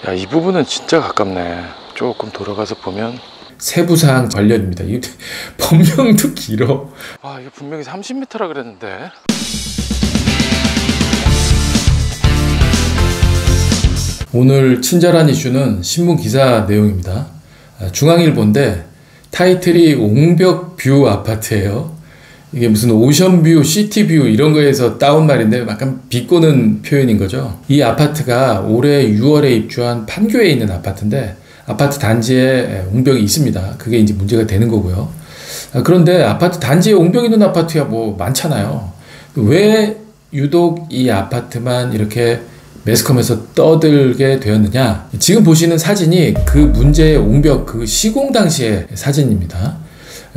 야, 이 부분은 진짜 가깝네. 조금 돌아가서 보면 세부사항 관련입니다. 이 법명도 길어. 아, 이게 분명히 30m라 그랬는데. 오늘 친절한 이슈는 신문 기사 내용입니다. 중앙일보인데 타이틀이 옹벽뷰 아파트예요. 이게 무슨 오션뷰, 시티뷰 이런 거에서 따온 말인데 약간 비꼬는 표현인 거죠. 이 아파트가 올해 6월에 입주한 판교에 있는 아파트인데 아파트 단지에 옹벽이 있습니다. 그게 이제 문제가 되는 거고요. 그런데 아파트 단지에 옹벽 있는 아파트야 뭐 많잖아요. 왜 유독 이 아파트만 이렇게 매스컴에서 떠들게 되었느냐? 지금 보시는 사진이 그 문제의 옹벽 그 시공 당시의 사진입니다.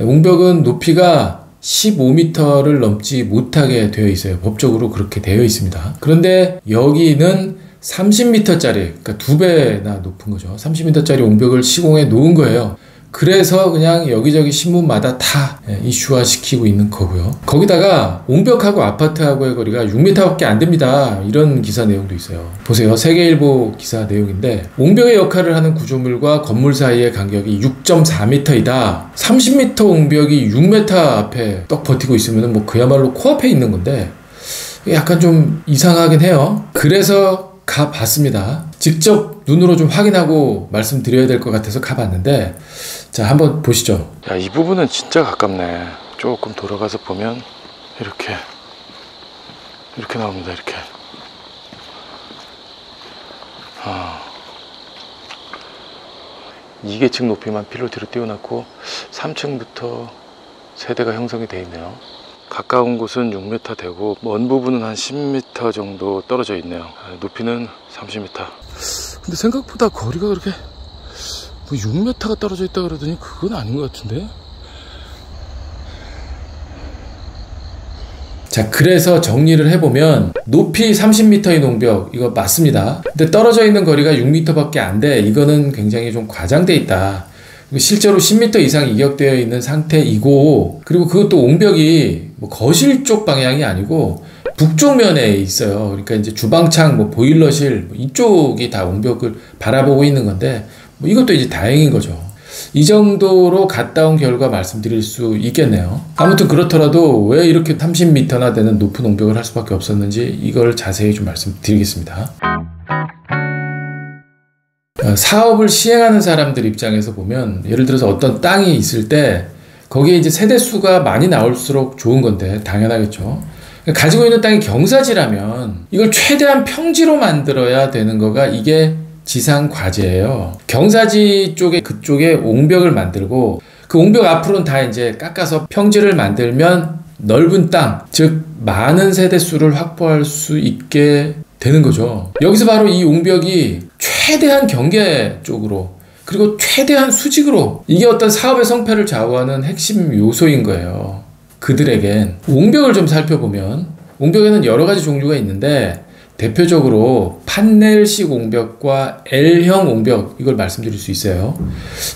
옹벽은 높이가 15m를 넘지 못하게 되어 있어요. 법적으로 그렇게 되어 있습니다. 그런데 여기는 30m짜리, 그러니까 2배나 높은 거죠. 30m짜리 옹벽을 시공해 놓은 거예요. 그래서 그냥 여기저기 신문마다 다 이슈화 시키고 있는 거고요. 거기다가 옹벽하고 아파트하고의 거리가 6m밖에 안 됩니다. 이런 기사 내용도 있어요. 보세요. 세계일보 기사 내용인데 옹벽의 역할을 하는 구조물과 건물 사이의 간격이 6.4m이다. 30m 옹벽이 6m 앞에 떡 버티고 있으면 뭐 그야말로 코앞에 있는 건데 약간 좀 이상하긴 해요. 그래서 가봤습니다. 직접 눈으로 좀 확인하고 말씀드려야 될 것 같아서 가봤는데 자, 한번 보시죠. 야, 이 부분은 진짜 가깝네. 조금 돌아가서 보면 이렇게 나옵니다. 이렇게. 아, 2계층 높이만 필로티로 띄워놨고 3층부터 세대가 형성이 되어 있네요. 가까운 곳은 6m 되고 먼 부분은 한 10m 정도 떨어져 있네요. 높이는 30m. 근데 생각보다 거리가 그렇게 뭐 6m가 떨어져 있다 그러더니 그건 아닌 것 같은데. 자, 그래서 정리를 해보면 높이 30m인 옹벽 이거 맞습니다. 근데 떨어져 있는 거리가 6m밖에 안 돼. 이거는 굉장히 좀 과장돼 있다. 실제로 10m 이상 이격되어 있는 상태이고, 그리고 그것도 옹벽이 뭐 거실 쪽 방향이 아니고 북쪽 면에 있어요. 그러니까 이제 주방창, 뭐 보일러실 이쪽이 다 옹벽을 바라보고 있는 건데 뭐 이것도 이제 다행인 거죠. 이 정도로 갔다 온 결과 말씀드릴 수 있겠네요. 아무튼 그렇더라도 왜 이렇게 30m나 되는 높은 옹벽을 할 수밖에 없었는지 이걸 자세히 좀 말씀드리겠습니다. 사업을 시행하는 사람들 입장에서 보면 예를 들어서 어떤 땅이 있을 때 거기에 이제 세대수가 많이 나올수록 좋은 건데 당연하겠죠. 가지고 있는 땅이 경사지라면 이걸 최대한 평지로 만들어야 되는 거가 이게 지상 과제예요. 경사지 쪽에 그쪽에 옹벽을 만들고 그 옹벽 앞으로는 다 이제 깎아서 평지를 만들면 넓은 땅, 즉 많은 세대수를 확보할 수 있게 되는 거죠. 여기서 바로 이 옹벽이 최대한 경계 쪽으로 그리고 최대한 수직으로 이게 어떤 사업의 성패를 좌우하는 핵심 요소인 거예요. 그들에겐 옹벽을 좀 살펴보면 옹벽에는 여러 가지 종류가 있는데 대표적으로 판넬식 옹벽과 L형 옹벽 이걸 말씀드릴 수 있어요.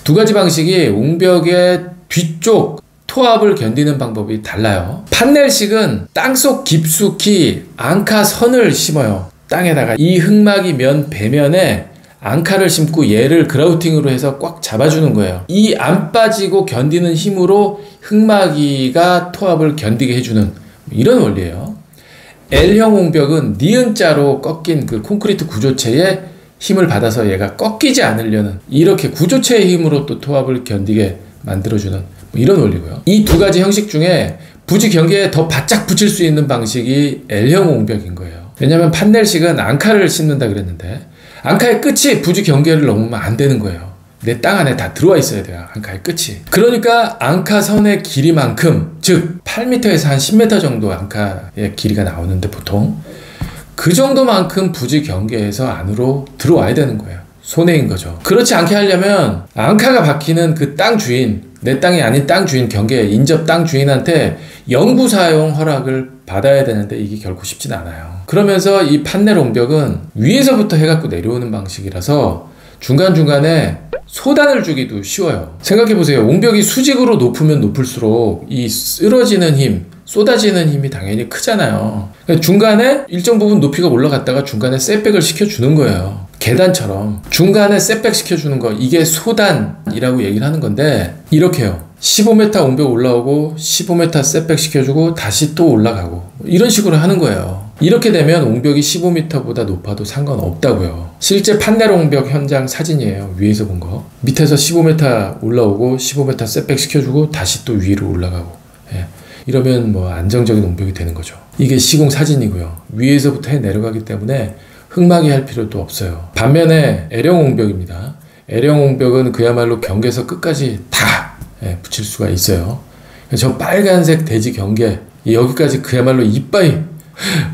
두 가지 방식이 옹벽의 뒤쪽 토합을 견디는 방법이 달라요. 판넬식은 땅속 깊숙이 앙카선을 심어요. 땅에다가 이 흙막이 면 배면에 앙카를 심고 얘를 그라우팅으로 해서 꽉 잡아주는 거예요. 이 안 빠지고 견디는 힘으로 흙막이가 토합을 견디게 해주는 이런 원리예요. L형 옹벽은 니은자로 꺾인 그 콘크리트 구조체에 힘을 받아서 얘가 꺾이지 않으려는 이렇게 구조체의 힘으로 또 토합을 견디게 만들어주는 이런 원리고요. 이 두 가지 형식 중에 부지 경계에 더 바짝 붙일 수 있는 방식이 L형 옹벽인 거예요. 왜냐하면 판넬식은 앙카를 심는다 그랬는데 앙카의 끝이 부지 경계를 넘으면 안 되는 거예요. 내 땅 안에 다 들어와 있어야 돼요. 앙카의 끝이. 그러니까 앙카선의 길이만큼 즉 8m에서 한 10m 정도 앙카의 길이가 나오는데 보통 그 정도만큼 부지 경계에서 안으로 들어와야 되는 거예요. 손해인 거죠. 그렇지 않게 하려면 앙카가 박히는 그 땅 주인, 내 땅이 아닌 땅 주인 경계 인접 땅 주인한테 영구 사용 허락을 받아야 되는데 이게 결코 쉽진 않아요. 그러면서 이 판넬 옹벽은 위에서부터 해갖고 내려오는 방식이라서 중간중간에 소단을 주기도 쉬워요. 생각해보세요. 옹벽이 수직으로 높으면 높을수록 이 쓰러지는 힘, 쏟아지는 힘이 당연히 크잖아요. 그러니까 중간에 일정 부분 높이가 올라갔다가 중간에 셋백을 시켜주는 거예요. 계단처럼 중간에 셋백 시켜주는 거, 이게 소단이라고 얘기를 하는 건데, 이렇게요. 15m 옹벽 올라오고 15m 셋백 시켜주고 다시 또 올라가고 이런 식으로 하는 거예요. 이렇게 되면 옹벽이 15m보다 높아도 상관없다고요. 실제 판넬 옹벽 현장 사진이에요. 위에서 본 거. 밑에서 15m 올라오고 15m 셋백 시켜주고 다시 또 위로 올라가고. 예. 이러면 뭐 안정적인 옹벽이 되는 거죠. 이게 시공 사진이고요. 위에서부터 해 내려가기 때문에 흙막이 할 필요도 없어요. 반면에 L형 옹벽입니다. L형 옹벽은 그야말로 경계에서 끝까지 다 붙일 수가 있어요. 저 빨간색 대지 경계, 여기까지 그야말로 이빠이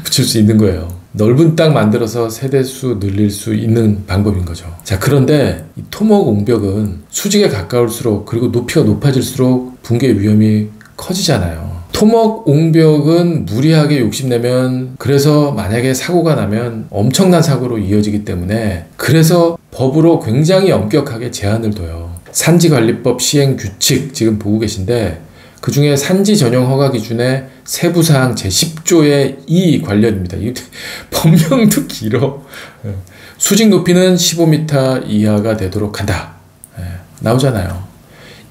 붙일 수 있는 거예요. 넓은 땅 만들어서 세대수 늘릴 수 있는 방법인 거죠. 자, 그런데 이 토목 옹벽은 수직에 가까울수록, 그리고 높이가 높아질수록 붕괴 위험이 커지잖아요. 토목 옹벽은 무리하게 욕심내면, 그래서 만약에 사고가 나면 엄청난 사고로 이어지기 때문에, 그래서 법으로 굉장히 엄격하게 제한을 둬요. 산지관리법 시행 규칙 지금 보고 계신데, 그 중에 산지 전용 허가 기준의 세부사항 제10조의 2 관련입니다. 이 법명도 길어. 수직 높이는 15m 이하가 되도록 한다. 나오잖아요.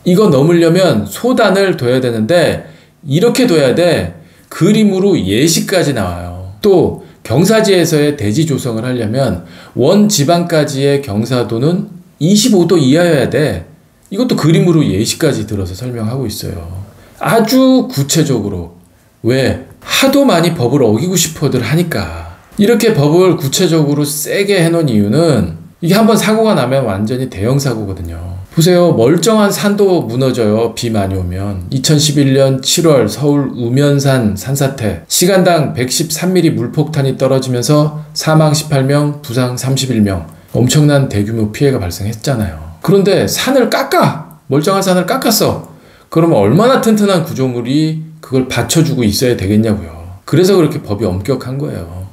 이거 넘으려면 소단을 둬야 되는데, 이렇게 둬야 돼. 그림으로 예시까지 나와요. 또 경사지에서의 대지 조성을 하려면 원 지방까지의 경사도는 25도 이하여야 돼. 이것도 그림으로 예시까지 들어서 설명하고 있어요. 아주 구체적으로. 왜? 하도 많이 법을 어기고 싶어들 하니까. 이렇게 법을 구체적으로 세게 해놓은 이유는, 이게 한번 사고가 나면 완전히 대형 사고거든요. 보세요. 멀쩡한 산도 무너져요. 비 많이 오면. 2011년 7월 서울 우면산 산사태. 시간당 113mm 물폭탄이 떨어지면서 사망 18명, 부상 31명. 엄청난 대규모 피해가 발생했잖아요. 그런데 산을 깎아! 멀쩡한 산을 깎았어. 그러면 얼마나 튼튼한 구조물이 그걸 받쳐주고 있어야 되겠냐고요. 그래서 그렇게 법이 엄격한 거예요.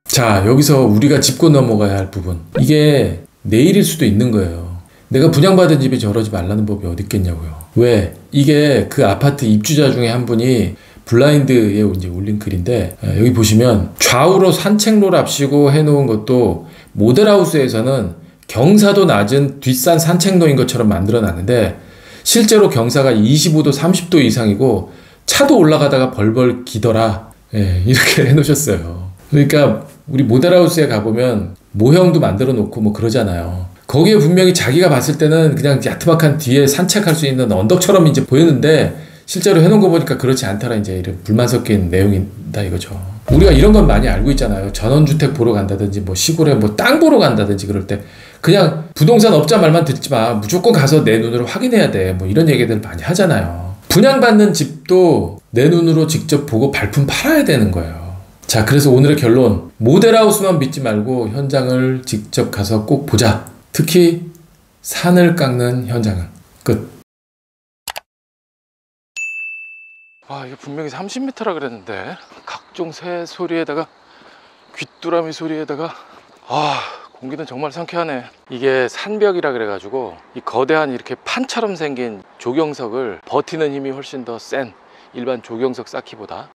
자, 여기서 우리가 짚고 넘어가야 할 부분. 이게 내일일 수도 있는 거예요. 내가 분양받은 집이 저러지 말라는 법이 어디 있겠냐고요. 왜? 이게 그 아파트 입주자 중에 한 분이 블라인드에 이제 올린 글인데, 여기 보시면 좌우로 산책로를 앞시고 해놓은 것도 모델하우스에서는 경사도 낮은 뒷산 산책로인 것처럼 만들어 놨는데, 실제로 경사가 25도 30도 이상이고 차도 올라가다가 벌벌 기더라. 이렇게 해놓으셨어요. 그러니까 우리 모델하우스에 가보면 모형도 만들어 놓고 뭐 그러잖아요. 거기에 분명히 자기가 봤을 때는 그냥 야트막한 뒤에 산책할 수 있는 언덕처럼 이제 보였는데, 실제로 해놓은 거 보니까 그렇지 않더라. 이제 이런 불만 섞인 내용이다 이거죠. 우리가 이런 건 많이 알고 있잖아요. 전원주택 보러 간다든지, 뭐 시골에 뭐 땅 보러 간다든지 그럴 때 그냥 부동산 업자 말만 듣지 마. 무조건 가서 내 눈으로 확인해야 돼. 뭐 이런 얘기들 많이 하잖아요. 분양받는 집도 내 눈으로 직접 보고 발품 팔아야 되는 거예요. 자, 그래서 오늘의 결론. 모델하우스만 믿지 말고 현장을 직접 가서 꼭 보자. 특히 산을 깎는 현장은. 끝. 아, 이게 분명히 30m라 그랬는데, 각종 새 소리에다가 귀뚜라미 소리에다가, 공기는 정말 상쾌하네. 이게 산벽이라 그래가지고 이 거대한 이렇게 판처럼 생긴 조경석을 버티는 힘이 훨씬 더 센 일반 조경석 쌓기보다